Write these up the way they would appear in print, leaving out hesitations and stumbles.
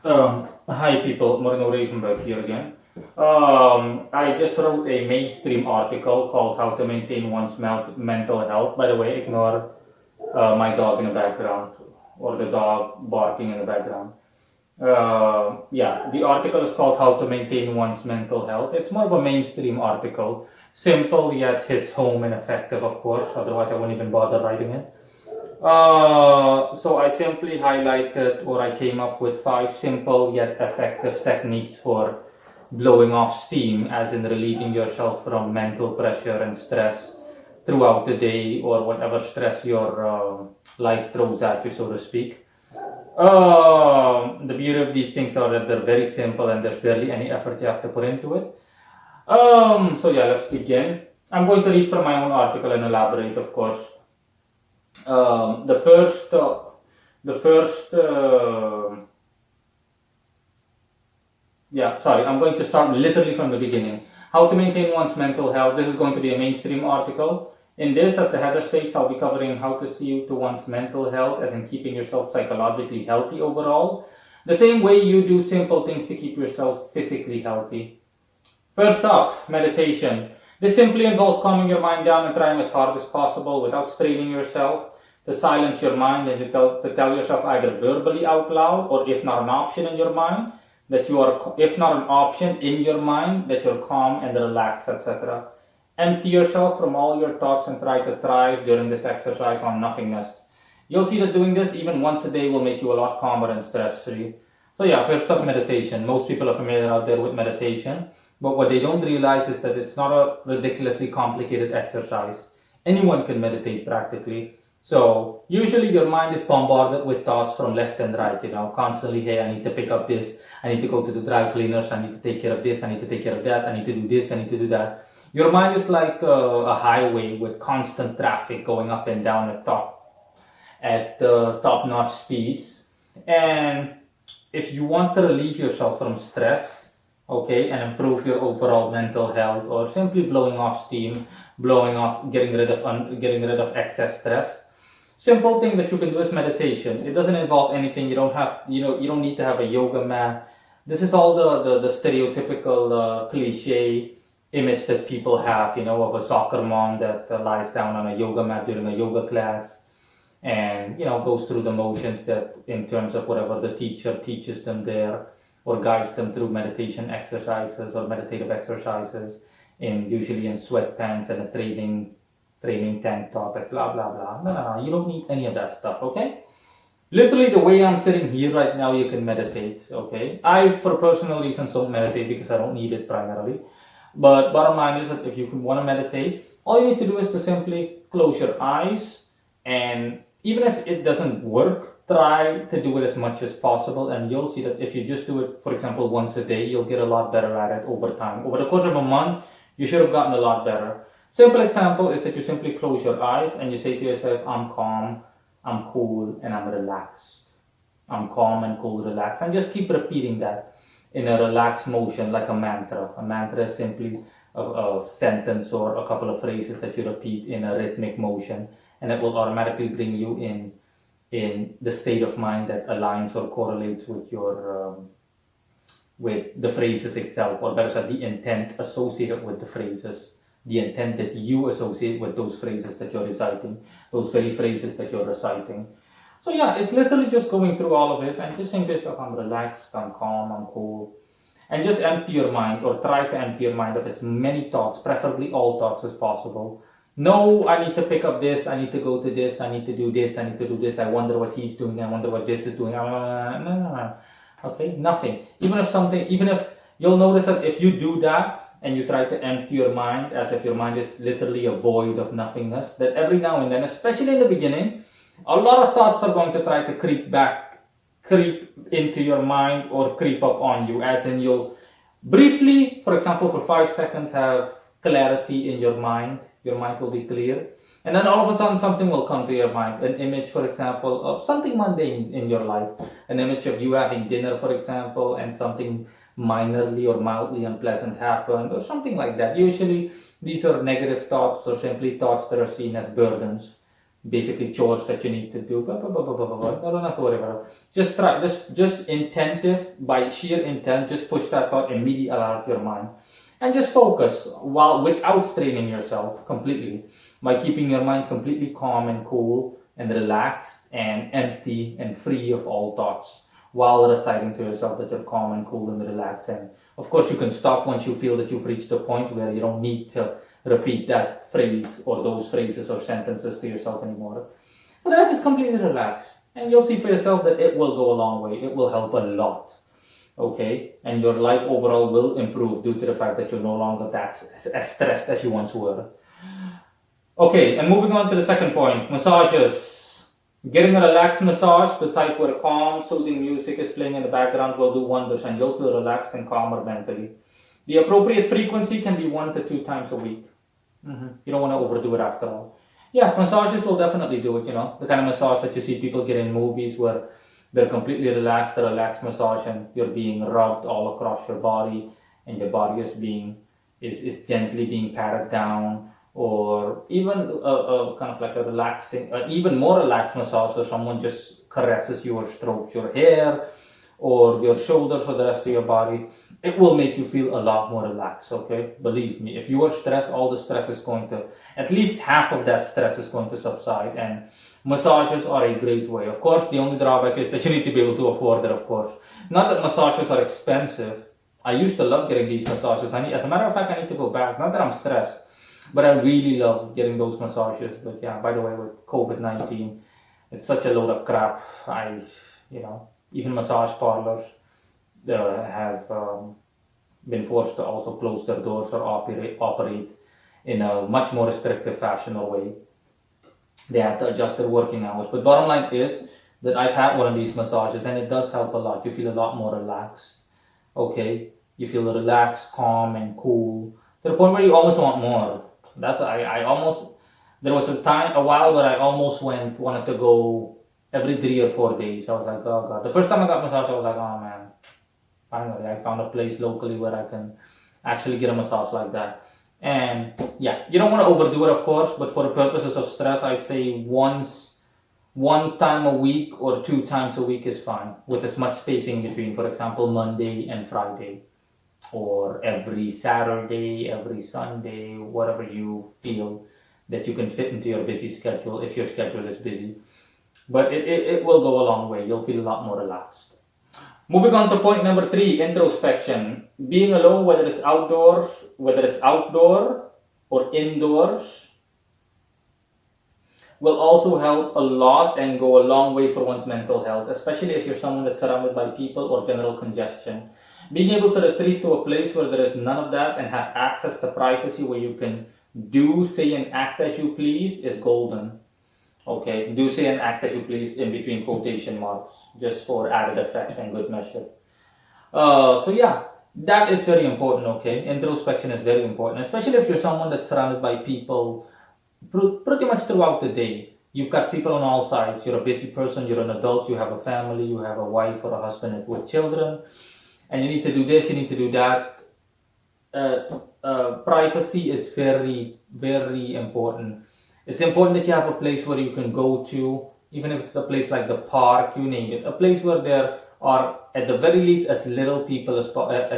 Hi people, Moreno Reichenberg here again. I just wrote a mainstream article called How to Maintain One's Mental Health. By the way, ignore my dog in the background or the dog barking in the background. Yeah, the article is called How to Maintain One's Mental Health. It's more of a mainstream article. Simple yet hits home and effective, of course, otherwise I wouldn't even bother writing it. So I simply highlighted or I came up with 5 simple yet effective techniques for blowing off steam, as in relieving yourself from mental pressure and stress throughout the day or whatever stress your life throws at you, so to speak. The beauty of these things are that they're very simple and there's barely any effort you have to put into it. So yeah, let's begin. I'm going to read from my own article and elaborate, of course. Um, the first, uh, the first, yeah, sorry, I'm going to start literally from the beginning. How to maintain one's mental health. This is going to be a mainstream article. In this, as the header states, I'll be covering how to see to one's mental health, as in keeping yourself psychologically healthy overall. The same way you do simple things to keep yourself physically healthy. First up, meditation. This simply involves calming your mind down and trying as hard as possible without straining yourself to silence your mind and to tell yourself either verbally out loud or if not an option in your mind that you are, if not an option in your mind, that you're calm and relaxed, etc. Empty yourself from all your thoughts and try to thrive during this exercise on nothingness. You'll see that doing this even once a day will make you a lot calmer and stress free. So yeah, first up, meditation. Most people are familiar out there with meditation, but what they don't realize is that it's not a ridiculously complicated exercise. Anyone can meditate practically. So usually your mind is bombarded with thoughts from left and right, constantly, hey, I need to pick up this, I need to go to the dry cleaners, I need to take care of this, I need to take care of that, I need to do this, I need to do that. Your mind is like a highway with constant traffic going up and down at top-notch speeds. And if you want to relieve yourself from stress, okay, and improve your overall mental health, or simply blowing off steam, blowing off, getting rid of excess stress, simple thing that you can do is meditation. It doesn't involve anything. You don't have, you don't need to have a yoga mat. This is all the stereotypical cliche image that people have, of a soccer mom that lies down on a yoga mat during a yoga class and goes through the motions that in terms of whatever the teacher teaches them there or guides them through meditation exercises or meditative exercises in usually in sweatpants and a training tank top and blah blah blah. No, you don't need any of that stuff, okay? Literally the way I'm sitting here right now, you can meditate, okay? I, for personal reasons, don't meditate because I don't need it primarily. But bottom line is that if you want to meditate, all you need to do is to simply close your eyes, and even if it doesn't work, try to do it as much as possible, and you'll see that if you just do it, for example, once a day, you'll get a lot better at it over time. Over the course of a month, you should have gotten a lot better. Simple example is that you simply close your eyes and you say to yourself, I'm calm, I'm cool, and I'm relaxed. I'm calm and cool, relaxed, and just keep repeating that in a relaxed motion like a mantra. A mantra is simply a sentence or a couple of phrases that you repeat in a rhythmic motion, and it will automatically bring you in the state of mind that aligns or correlates with your with the phrases itself, or better said, the intent associated with the phrases, the intent that you associate with those phrases that you're reciting, those very phrases that you're reciting. So yeah, it's literally just going through all of it and just saying to yourself, I'm relaxed, I'm calm, I'm cool. And just empty your mind or try to empty your mind of as many thoughts, preferably all thoughts as possible. No, I need to pick up this, I need to go to this, I need to do this, I need to do this, I wonder what he's doing, I wonder what this is doing. No. Okay, nothing. Even if you'll notice that if you do that and you try to empty your mind as if your mind is literally a void of nothingness, that every now and then, especially in the beginning, a lot of thoughts are going to try to creep into your mind or creep up on you, as in you'll briefly, for example, for 5 seconds have clarity in your mind will be clear, and then all of a sudden something will come to your mind, an image, for example, of something mundane in your life, an image of you having dinner, for example, and something minorly or mildly unpleasant happened or something like that. Usually these are negative thoughts or simply thoughts that are seen as burdens basically chores that you need to do. Blah, blah, blah, blah, blah, blah, blah. I don't have to worry about it. Just try, just intentive, by sheer intent, just push that thought immediately out of your mind. And just focus while without straining yourself completely, by keeping your mind completely calm and cool and relaxed and empty and free of all thoughts while reciting to yourself that you're calm and cool and relaxed. And of course, you can stop once you feel that you've reached a point where you don't need to repeat that phrase or those phrases or sentences to yourself anymore. But the rest is completely relaxed. And you'll see for yourself that it will go a long way. It will help a lot. Okay? And your life overall will improve due to the fact that you're no longer that as stressed as you once were. Okay, and moving on to the second point, massages. Getting a relaxed massage, the type where calm, soothing music is playing in the background, will do wonders and you'll feel relaxed and calmer mentally. The appropriate frequency can be 1 to 2 times a week. You don't want to overdo it after all. Yeah, massages will definitely do it, the kind of massage that you see people get in movies where they're completely relaxed, a relaxed massage, and you're being rubbed all across your body and your body is gently being patted down, or even kind of like a relaxing, even more relaxed massage where someone just caresses you or strokes your hair or your shoulders or the rest of your body. It will make you feel a lot more relaxed, okay? Believe me, if you are stressed, all the stress is going to, at least half of that stress is going to subside, and massages are a great way. Of course, the only drawback is that you need to be able to afford it, of course. Not that massages are expensive. I used to love getting these massages. As a matter of fact, I need to go back. Not that I'm stressed, but I really love getting those massages. But yeah, by the way, with COVID-19, it's such a load of crap. Even massage parlors have been forced to also close their doors or operate in a much more restrictive fashion or way. They have to adjust their working hours. But bottom line is that I've had one of these massages and it does help a lot. You feel a lot more relaxed. Okay? You feel relaxed, calm, and cool to the point where you almost want more. There was a while where I almost wanted to go every 3 or 4 days. I was like, oh God. The first time I got massage, I was like, oh man, finally, I found a place locally where I can actually get a massage like that. And yeah, you don't want to overdo it, of course, but for the purposes of stress, I'd say one time a week or 2 times a week is fine, with as much spacing between, for example, Monday and Friday, or every Saturday, every Sunday, whatever you feel that you can fit into your busy schedule, if your schedule is busy. But it will go a long way. You'll feel a lot more relaxed. Moving on to point number 3, introspection. Being alone, whether it's outdoor or indoors, will also help a lot and go a long way for one's mental health, especially if you're someone that's surrounded by people or general congestion. Being able to retreat to a place where there is none of that and have access to privacy where you can do, say, and act as you please is golden. Okay, do, say, and act as you please in between quotation marks, just for added effect and good measure. So yeah, that is very important, okay? Introspection is very important, especially if you're someone that's surrounded by people pretty much throughout the day. You've got people on all sides. You're a busy person, you're an adult, you have a family, you have a wife or a husband with children, and you need to do this, you need to do that. Privacy is very, very important. It's important that you have a place where you can go to, even if it's a place like the park, you name it, a place where there are at the very least as little people as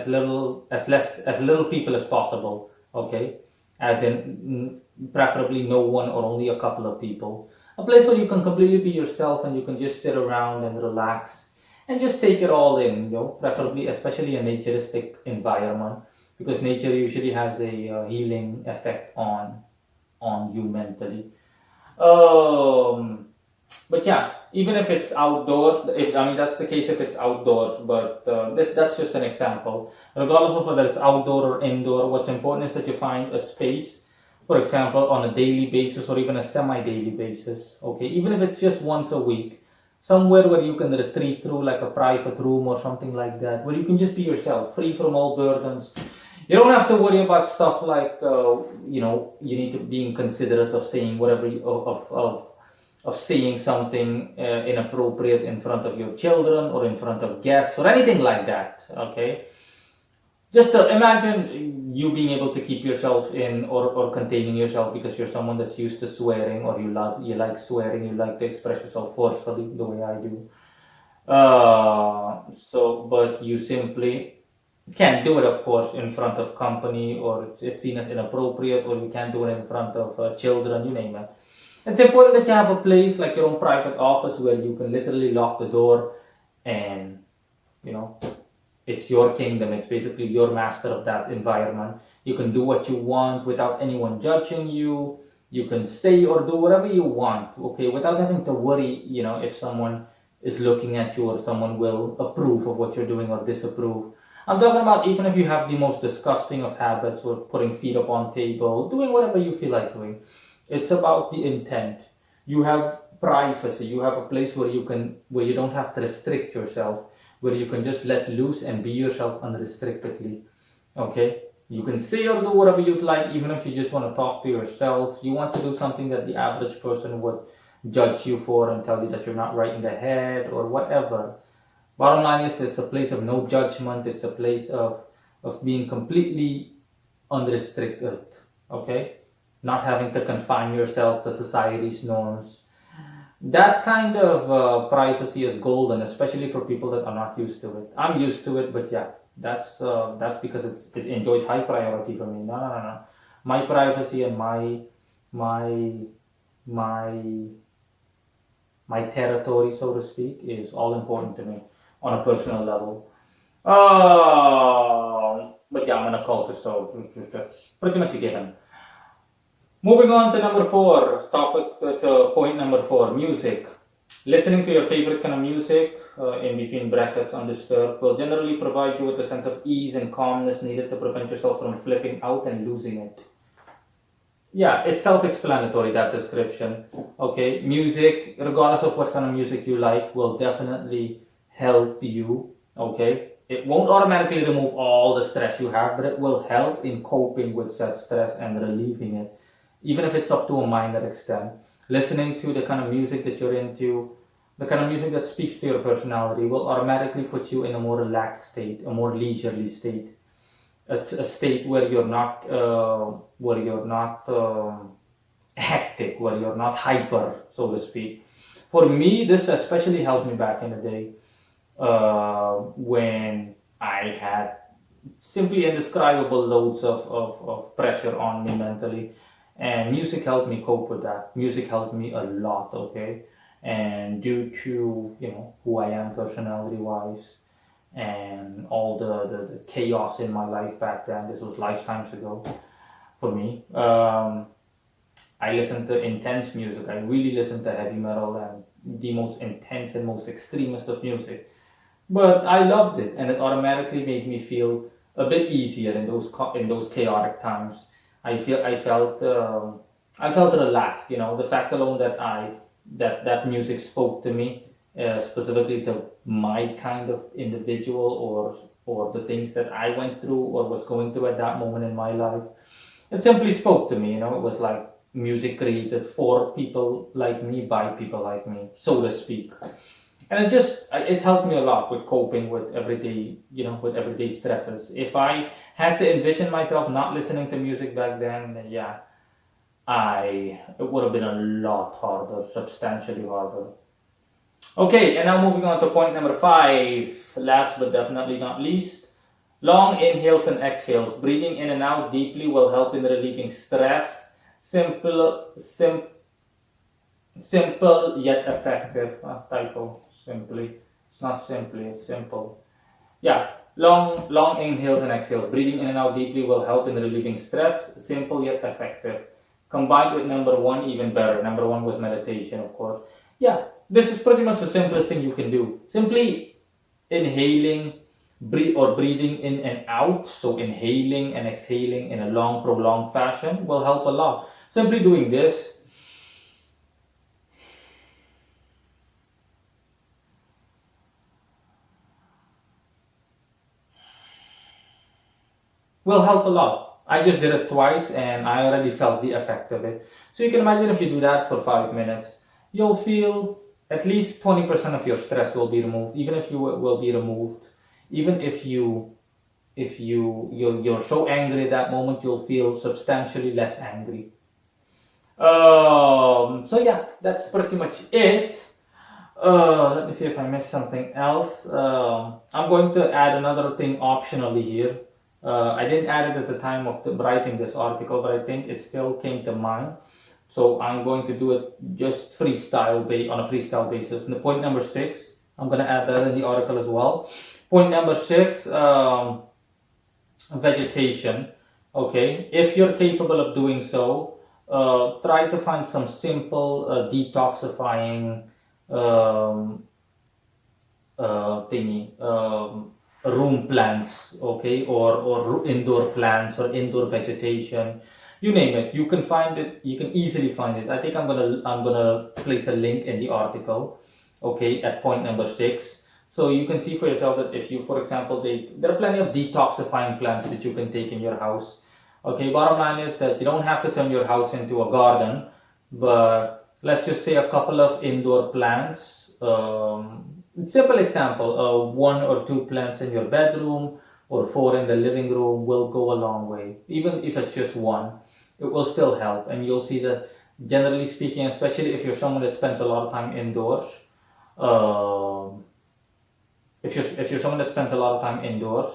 little people as possible. Okay, as in preferably no one or only a couple of people. A place where you can completely be yourself and you can just sit around and relax and just take it all in. Preferably, especially a naturistic environment, because nature usually has a healing effect on you mentally. But yeah, even if it's outdoors, that's the case if it's outdoors, but that's just an example. Regardless of whether it's outdoor or indoor, what's important is that you find a space, for example, on a daily basis or even a semi-daily basis, okay? Even if it's just once a week, somewhere where you can retreat through, like a private room or something like that, where you can just be yourself, free from all burdens. You don't have to worry about stuff like, you need to be considerate of saying whatever, of saying something inappropriate in front of your children or in front of guests or anything like that, okay? Just imagine you being able to keep yourself in, or containing yourself because you're someone that's used to swearing, or you like swearing, you like to express yourself forcefully the way I do. But you simply can't do it, of course, in front of company, or it's seen as inappropriate, or you can't do it in front of children, you name it. It's important that you have a place like your own private office where you can literally lock the door and, you know, it's your kingdom. It's basically your master of that environment. You can do what you want without anyone judging you. You can say or do whatever you want, okay, without having to worry, if someone is looking at you or someone will approve of what you're doing or disapprove. I'm talking about even if you have the most disgusting of habits, or putting feet up on table, doing whatever you feel like doing. It's about the intent. You have privacy. You have a place where you don't have to restrict yourself, where you can just let loose and be yourself unrestrictedly. Okay? You can say or do whatever you'd like, even if you just want to talk to yourself. You want to do something that the average person would judge you for and tell you that you're not right in the head or whatever. Bottom line is, it's a place of no judgment. It's a place of being completely unrestricted. Okay? Not having to confine yourself to society's norms. That kind of privacy is golden, especially for people that are not used to it. I'm used to it, but yeah, that's because it enjoys high priority for me. No, no, no, no. My privacy and my my my territory, so to speak, is all important to me on a personal level. But yeah, I'm an occultist, so that's pretty much a given. Moving on to number four, to point number four, music. Listening to your favorite kind of music, in between brackets, undisturbed, will generally provide you with a sense of ease and calmness needed to prevent yourself from flipping out and losing it. Yeah, it's self-explanatory, that description. Okay, music, regardless of what kind of music you like, will definitely help you. Okay, it won't automatically remove all the stress you have, but it will help in coping with such stress and relieving it, even if it's up to a minor extent. Listening to the kind of music that you're into, the kind of music that speaks to your personality, will automatically put you in a more relaxed state, a more leisurely state, a state where you're not hectic, where you're not hyper, so to speak. For me, this especially helped me back in the day, when I had simply indescribable loads of pressure on me mentally, and music helped me cope with that. Music helped me a lot, okay? And due to, who I am personality wise, and all the chaos in my life back then, this was lifetimes ago for me. I listened to intense music. I really listened to heavy metal and the most intense and most extremist of music. But I loved it, and it automatically made me feel a bit easier in those chaotic times. I felt relaxed. The fact alone that that music spoke to me, specifically to my kind of individual, or the things that I went through or was going through at that moment in my life. It simply spoke to me. It was like music created for people like me by people like me, so to speak. And it helped me a lot with coping with everyday stresses. If I had to envision myself not listening to music back then yeah, I it would have been a lot harder, substantially harder. Okay, and now moving on to point number five, last but definitely not least. Long inhales and exhales. Breathing in and out deeply will help in relieving stress. Simple yet effective. Typo. Simply. It's not simply, it's simple. Yeah. Long inhales and exhales. Breathing in and out deeply will help in relieving stress. Simple yet effective. Combined with number one, even better. Number one was meditation, of course. Yeah. This is pretty much the simplest thing you can do. Simply inhaling, breathing in and out. So inhaling and exhaling in a long, prolonged fashion will help a lot. Simply doing this will help a lot. I just did it twice and I already felt the effect of it. So you can imagine if you do that for 5 minutes, you'll feel at least 20% of your stress will be removed, even if you will be removed, even if you if you're so angry at that moment, you'll feel substantially less angry. So yeah, that's pretty much it. Let me see if I missed something else. I'm going to add another thing optionally here. I didn't add it at the time of writing this article, but I think it still came to mind. So I'm going to do it just on a freestyle basis. And the point number 6, I'm going to add that in the article as well. Point number 6, vegetation. Okay, if you're capable of doing so, try to find some simple detoxifying um, thingy, room plants, okay, or indoor plants or indoor vegetation, you name it. You can find it. You can easily find it. I think I'm gonna place a link in the article, okay, at point number 6. So you can see for yourself that if you, for example, there are plenty of detoxifying plants that you can take in your house. Okay, bottom line is that you don't have to turn your house into a garden, but let's just say a couple of indoor plants. Simple example, 1 or 2 plants in your bedroom or 4 in the living room will go a long way. Even if it's just one, it will still help. And you'll see that, generally speaking, especially if you're someone that spends a lot of time indoors, um, if you're someone that spends a lot of time indoors,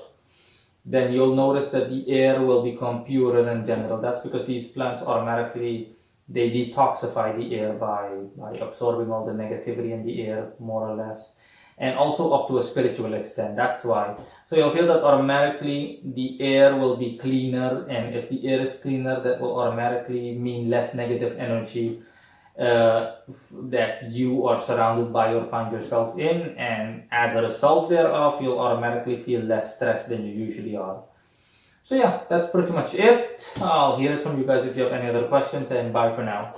then you'll notice that the air will become purer in general. That's because these plants automatically, they detoxify the air by absorbing all the negativity in the air, more or less, and also up to a spiritual extent. That's why. So you'll feel that automatically the air will be cleaner, and if the air is cleaner, that will automatically mean less negative energy that you are surrounded by or find yourself in, and as a result thereof, you'll automatically feel less stressed than you usually are. So yeah, that's pretty much it. I'll hear it from you guys if you have any other questions, and bye for now.